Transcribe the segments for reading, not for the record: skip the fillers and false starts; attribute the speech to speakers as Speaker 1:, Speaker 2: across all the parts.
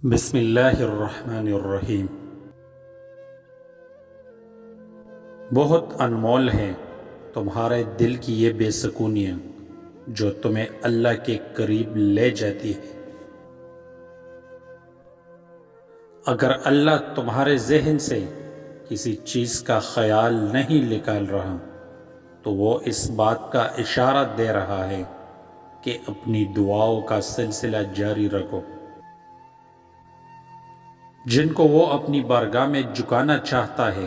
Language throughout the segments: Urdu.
Speaker 1: بسم اللہ الرحمن الرحیم۔ بہت انمول ہے تمہارے دل کی یہ بے سکونیاں جو تمہیں اللہ کے قریب لے جاتی ہے۔ اگر اللہ تمہارے ذہن سے کسی چیز کا خیال نہیں نکال رہا تو وہ اس بات کا اشارہ دے رہا ہے کہ اپنی دعاؤں کا سلسلہ جاری رکھو۔ جن کو وہ اپنی بارگاہ میں جھکانا چاہتا ہے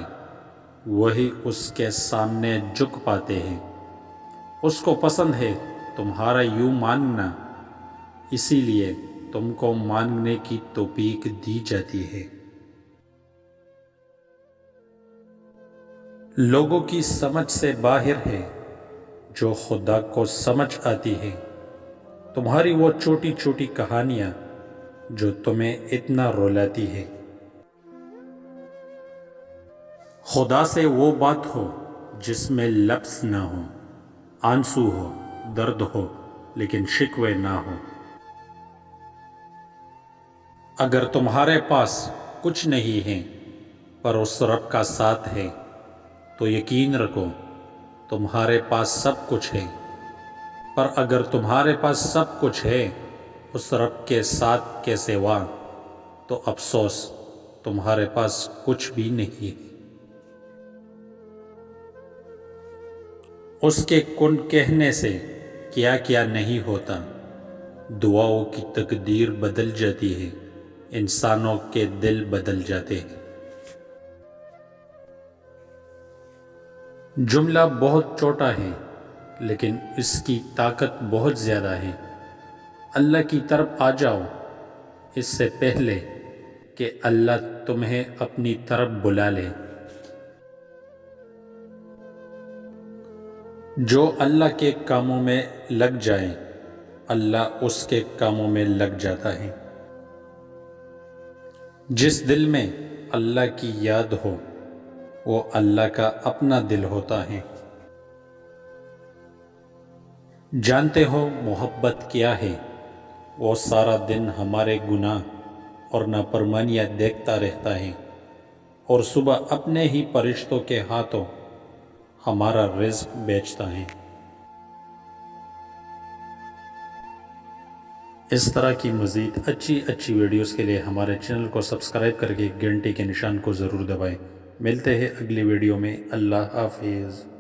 Speaker 1: وہی اس کے سامنے جھک پاتے ہیں۔ اس کو پسند ہے تمہارا یوں مانگنا، اسی لیے تم کو مانگنے کی توفیق دی جاتی ہے۔ لوگوں کی سمجھ سے باہر ہے جو خدا کو سمجھ آتی ہے۔ تمہاری وہ چھوٹی چھوٹی کہانیاں جو تمہیں اتنا رلاتی ہے۔ خدا سے وہ بات ہو جس میں لفظ نہ ہو، آنسو ہو، درد ہو، لیکن شکوے نہ ہو۔ اگر تمہارے پاس کچھ نہیں ہے پر اس رب کا ساتھ ہے تو یقین رکھو تمہارے پاس سب کچھ ہے، پر اگر تمہارے پاس سب کچھ ہے اس رب کے ساتھ کے سوا تو افسوس تمہارے پاس کچھ بھی نہیں ہے۔ اس کے کن کہنے سے کیا کیا نہیں ہوتا۔ دعاؤں کی تقدیر بدل جاتی ہے، انسانوں کے دل بدل جاتے ہیں۔ جملہ بہت چھوٹا ہے لیکن اس کی طاقت بہت زیادہ ہے۔ اللہ کی طرف آ جاؤ اس سے پہلے کہ اللہ تمہیں اپنی طرف بلا لے۔ جو اللہ کے کاموں میں لگ جائے اللہ اس کے کاموں میں لگ جاتا ہے۔ جس دل میں اللہ کی یاد ہو وہ اللہ کا اپنا دل ہوتا ہے۔ جانتے ہو محبت کیا ہے؟ وہ سارا دن ہمارے گناہ اور نافرمانیاں دیکھتا رہتا ہے اور صبح اپنے ہی فرشتوں کے ہاتھوں ہمارا رزق بیچتا ہے۔ اس طرح کی مزید اچھی ویڈیوز کے لیے ہمارے چینل کو سبسکرائب کر کے گھنٹی کے نشان کو ضرور دبائیں۔ ملتے ہیں اگلی ویڈیو میں۔ اللہ حافظ۔